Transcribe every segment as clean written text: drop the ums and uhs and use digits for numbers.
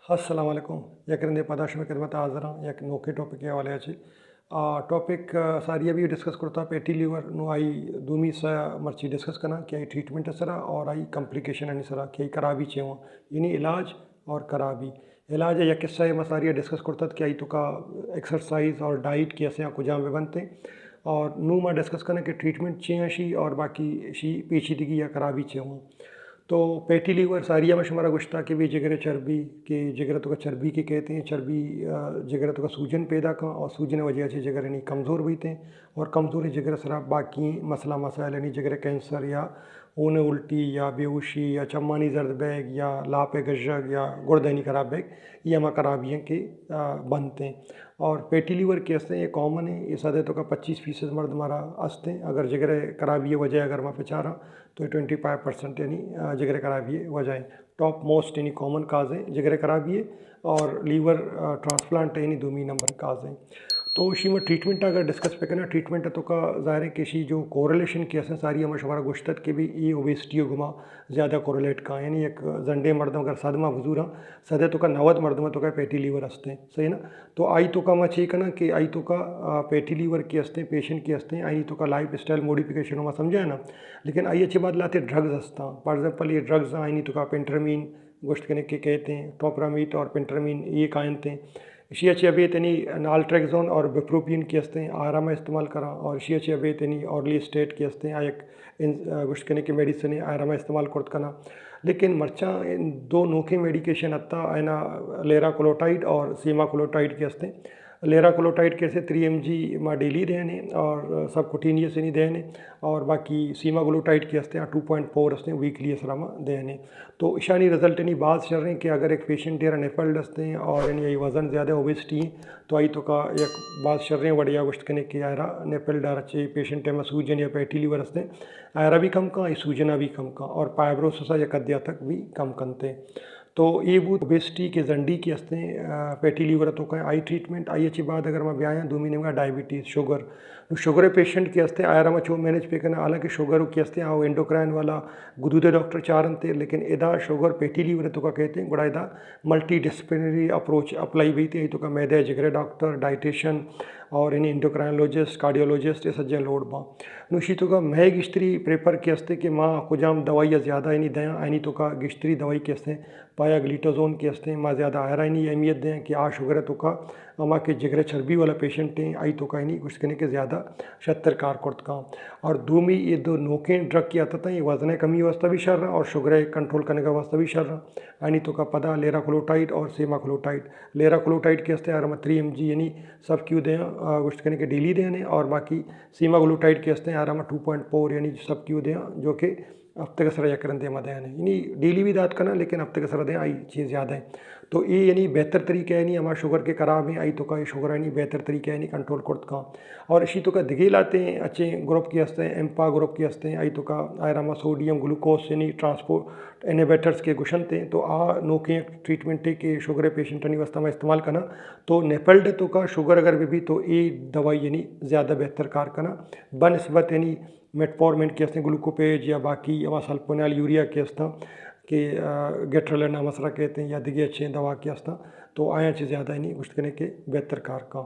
अस्सलाम वालेकुम यकरंदे पदाश में खिदमत हाज़िर हूँ एक नोके टॉपिक के हवाले अच्छी टॉपिक सारी अभी डिस्कस करता पेटी लीवर नो आई दूमी सा मर्ची डिस्कस करना कि आई ट्रीटमेंट सरा और आई कम्प्लिकेशन अनि सरा कि आई कराबी चेवा यानी इलाज और कराबी इलाज या किस्सा है मसारिया डिस्कस करता कि आई तो का एक्सरसाइज और डाइट की ऐसे कुछ में बनते और नू मैं डिस्कस करना कि ट्रीटमेंट चाहिए शी और बाकी शी पेचीदगी या कराबी चेवा तो फैटी लीवर सारिया में शुमारा गुश्ता के भी जिगर चर्बी के जिगर तो का चर्बी के कहते हैं चर्बी जिगर तो का सूजन पैदा का और सूजन वजह से जिगर यानी कमज़ोर भी थे और कमज़ोरी जिगर सरा बाकी मसला मसाइल यानी जिगर कैंसर या ऊन उल्टी या बेहोशी या चम्मानी जर्द बैग या लापे गजग या गुर्दैनी खराब बैग ये हमारा खराबियाँ के बनते हैं और फैटी लीवर के हंसते ये कॉमन है ये सदे तो का 25% मर्द हमारा हंसते हैं अगर जिगर खराबी वजह अगर मैं बेचारा तो 25% यानी जिगर खराबी वजह टॉप मोस्ट यानी कॉमन काज है जिगर खराबी और लीवर ट्रांसप्लांट यानी दूमी नंबर काज है तो इसी में ट्रीटमेंट अगर डिस्कस पे करना ट्रीटमेंट तो का ज़ाहिर है कि इसी जो कोरिलेशन की असें सारी हम शुमारा गुश्तत के भी ये ओबेसिटी घुमा ज़्यादा कोरिलेट का यानी एक जंडे मर्दों अगर सदमा वजूर सदे तो का 90 मर्द में तो का पेटी लीवर हंसते हैं सही ना तो आई तो का मैं चाहिए करना कि आई तो का पेटी लीवर की हंसते पेशेंट की हंसते आई तो का लाइफ स्टाइल मॉडिफिकेशन में समझा है ना लेकिन आई अच्छी बात लाते ड्रग्स हंसता फॉर एग्जाम्पल ये ड्रग्स आई नहीं तो का पेंट्रामीन गोश्त करने के कहते हैं टोपरामीट और पेंट्रामीन ये कायनते हैं इसी अच्छी अभी तनी नाल्ट्रेक्सोन और बिप्रोपिन की हंसते हैं आराम इस्तेमाल करा और इसी अच्छी अभी तनी अर्ली स्टेट की हंसते हैं आयक इन गोश्त करने की मेडिसिन आराम इस्तेमाल करत करना लेकिन मर्चा इन दो नोखे मेडिकेशन अत्ता है ना लेराकोलोटाइड और सीमाकोलोटाइड के हंसते हैं लेराकोलोटाइड कैसे 3 mg माँ डेली देने और सब कुटीनियस नहीं देने और बाकी सीमाग्लूटाइड के हंसते हैं 2.4 हंसते हैं वीकली असरामा देने तो इशानी रिजल्ट यानी बात चल रहे हैं कि अगर एक पेशेंट यार नेफल हंसते हैं और यानी वज़न ज़्यादा ओबेसिटी तो आई तो का एक बात चल रहे हैं बढ़िया गोश्त करने के आयरा नेपल डार अच्छे पेशेंट है सूजन या फैटी लीवर हंसते हैं आयरा भी कम का सूजना भी कम का और पाइब्रोसिस या कद्या तक भी कम करते तो ये बूथ ओबेसिटी के जंडी की हंसते हैं फैटी लीवर तो का आई ट्रीटमेंट आई अच्छी बात अगर मैं ब्याह 2 महीने में डायबिटीज़ शुगर पेशेंट के हंसते आयरा में छो मैनेज पे करना हालांकि शुगर के हंसते आओ एंडोक्राइन वाला गुदूदे डॉक्टर चारन थे लेकिन इदा शुगर फैटी लीवर तो का कहते हैं गुड़ा इदा मल्टी डिसिप्लिनरी अप्रोच अप्लाई भी थी तो का मैदे जिगरे डॉक्टर डाइटिशियन और इन इंडोक्राइनोलॉजिस्ट कार्डियोलॉजिस्ट ये सज्जन लोड माँ नुशी तो का मैं गिश्तरी प्रेफर के हंसते कि माँ कुजाम दवाई ज़्यादा इनी दें आनी तो का गिश्तरी दवाई के हंसते पाया ग्लीटोजोन के हंसते माँ ज़्यादा आयरा इनी अहमियत दें कि आ शुगर तो का अमा के जिगरे चर्बी वाला पेशेंट हैं आई तो का इनी कुछ करने के ज़्यादा 76 कारकर्द का और दूमी ये दो नोके ड्रग की आता था ये वजन कमी वास्ता भी शर रहा और शुगर कंट्रोल करने का वास्ता भी शर रहा यानी तो का पदा लेराकोलोटाइड और सीमाकोलोटाइड लेराकोलोटाइड के हंसते आराम 3 mg यानी सब क्यों दें कुछ करने के डेली देने और बाकी सीमाग्लूटाइड के हंसते आराम 2.4 यानी सब क्यों दें जो कि हफ्ते का सरा यकरन दे मदयान है यानी डेली भी दात करना लेकिन हफ्ते का सरा दें आई चीज़ ज़्यादा है तो ये यानी बेहतर तरीका है नहीं हमारा शुगर के खराब है आई तो का शुगर है नहीं बेहतर तरीका है नहीं कंट्रोल करत का और इसी तो का दिगे लाते हैं अच्छे ग्रुप के हंसते हैं एम्पा ग्रुप के हंसते हैं आई तो का आयरामा सोडियम ग्लूकोज यानी ट्रांसपोर्ट इनहिबिटर्स के गुशन थे तो आ नोके ट्रीटमेंट के शुगर पेशेंट यानी वास्ता में इस्तेमाल करना तो नेपल्ड तो का शुगर अगर भी तो ये दवाई यानी ज़्यादा बेहतर कार करना बनस्बत यानी मेटफॉर्मिन के हंसते ग्लूकोपेज या बाकी या सल्फोनाइल यूरिया के हंसता कि गेट्रोलिन मसरा कहते हैं या दिगे अच्छे दवा के हंसता तो आया चीज़ ज़्यादा ही नहीं कुछ करने के बेहतर कार का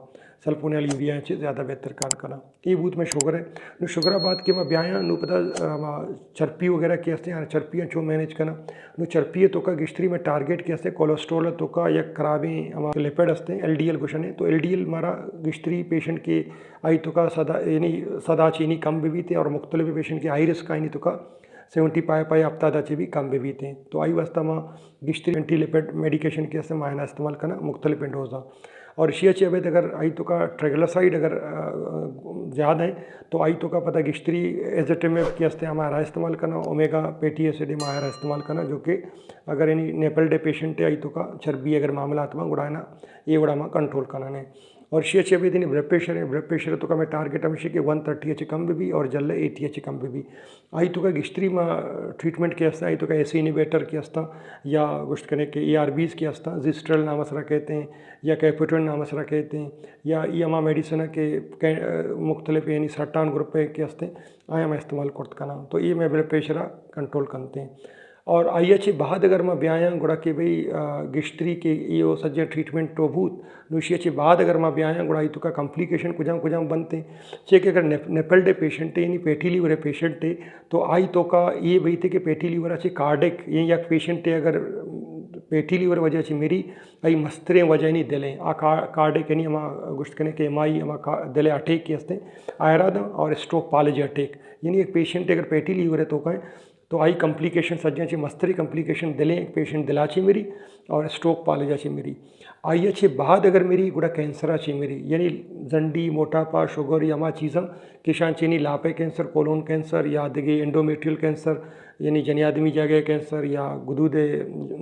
सल्फोनाइल यूरिया चीज़ ज़्यादा बेहतर कार करना ये बूथ में शुगर है नु शुगर बात के मैं ब्याया नु पता चर्पी वगैरह के हंसते हैं चर्पियाँ छो मैनेज करना नु चर्पी तो का गिश्तरी में टारगेट के हंसते कोलेस्ट्रोल तो का या खराबी हमारे लिपिड हंसते हैं LDL क्वेश्चन है तो LDL हमारा गिश्तरी पेशेंट के आई तो का सदा यानी सदा चीनी कम भी थे और मुख्तलिफ पेशेंट के हाई रिस्क आई नहीं तो का 75 हफ्ता दाचे भी कम भी थे तो आई वास्ता माँ गिश्तरी एंटी लिपिड मेडिकेशन के हंसते मायना इस्तेमाल करना मुख्तलिफ डोजा और इसी अच्छी अवैध अगर आई तो का ट्रेगलासाइड अगर ज़्यादा है तो आई तो का पता गिश्तरी एजेटिमेव के हंसते हमारा इस्तेमाल करना ओमेगा फैटी एसिड हमारा इस्तेमाल करना जो कि अगर यानी नेपल डे पेशेंट है आई तो का चर्बी अगर मामला आत्मा गुड़ाना ये गुड़ा में कंट्रोल करना है और शी अच्छी अभी ब्लड प्रेशर तो का मैं टारगेट हमेशा कि 130 एच कम भी और जल्द 80 एच कम भी आई तो का गिश्तरी में ट्रीटमेंट के हंसता आई तो का एसी इनिवेटर के हंसता या गुश्त करने के ARBs के हंसता जिस्ट्रल नाम असरा कहते हैं या कैपेटोन नाम असरा कहते हैं या EMA मेडिसिन के मुख्तलिफ यानी 60 ग्रुप के हंसते आया मैं इस्तेमाल करते का नाम तो ये मैं ब्लड प्रेशर कंट्रोल करते हैं और आई अच्छे बाद अगर मैं ब्यायां गुड़ा के भाई गिश्तरी के यो सज्जन ट्रीटमेंट तो भूत नुशी अच्छे बाद अगर मैं ब्यायां गुड़ा तो का कॉम्प्लिकेशन कुछ बनते चेक अगर नेपल डे पेशेंट है यानी पेटी लीवर पेशेंट है तो आई तो का ये भाई थे कि पेटी लीवर अच्छे कार्डिक ये या पेशेंट है अगर पेटी लीवर वजह अच्छी मेरी आई मस्तरे वजह नहीं दिले आ कार्डिक यानी हम गुश्त करने के एम आई हम दिले अटैक के हस्ते आयरादा और स्ट्रोक पालेज अटैक यानी एक पेशेंट अगर पेटी लीवर है तो कहें तो आई कॉम्प्लिकेशन सज्जाची मस्तरी कॉम्प्लिकेशन दिले एक पेशेंट दिलाची मेरी और स्ट्रोक पालेजाची मेरी आई अच्छे बाद अगर मेरी गुड़ा कैंसर अच्छी मेरी यानी जंडी मोटापा शुगर या माँ चीज़ा किशान चीनी लापे कैंसर कोलोन कैंसर या दिगे एंडोमेट्रियल कैंसर यानी जनियादमी जगह कैंसर या गुदूदे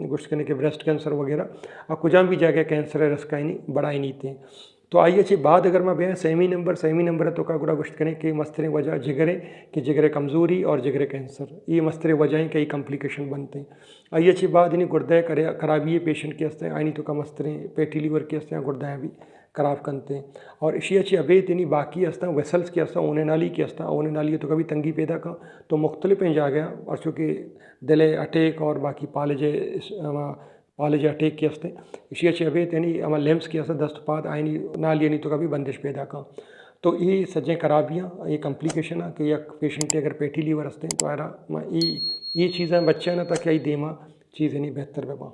गुश्त करने के ब्रेस्ट कैंसर वगैरह और कुछ भी जगह कैंसर है रसका ही नहीं बड़ा ही नहीं थे तो आई अच्छी बात अगर मैं बें सेमी नंबर है तो का गुड़ा गुश्त करें कि मस्तरे वजह जिगरे कि जिगरे कमज़ोरी और जिगरे कैंसर ये मस्तरे वजह कई कॉम्प्लिकेशन बनते हैं आई अच्छी बात इन्हीं गुर्दे खराबी है पेशेंट के हस्ते आई नहीं तो का मस्तरे पेटी लीवर के हस्ते गुर्दा भी खराब करते हैं और इसी अच्छी अबेत यानी बाकी हस्ता वेसल्स के हस्ता ऊने नाली के हस्ता ऊने नाली तो कभी तंगी पैदा का तो मुख्तलिफ जा गया और चूँकि दिले अटैक और बाकी पालेज अटैक के हस्ते इसी अच्छे अबेत यानी हमारे लेम्स के हस्ते दस्तपात आईनी नाल यानी तो कभी बंदिश पैदा का तो ये सजें खराबियाँ ये कॉम्प्लिकेशन है कि एक पेशेंट अगर पेटी लीवर हस्ते तो आरा ये चीज़ें बच्चे ना ताकि आई देमा चीज़ें नहीं बेहतर बेबा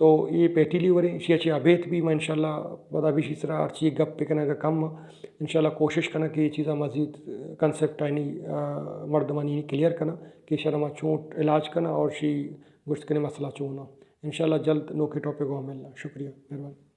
तो ये पेटी लीवर है इसी अच्छी अबेत भी मैं इंशाल्लाह बता भी इस तरह अर्ची गप पे करने का कम इंशाल्लाह कोशिश करना कि ये चीज़ा मजीद कंसेप्ट आनी मर्दमानी क्लियर करना कि शर्मा चोट इलाज करना और शी गुश्त करने मसला चूना इंशाल्लाह जल्द नोके टॉपिक को मिलना शुक्रिया मेहरबानी।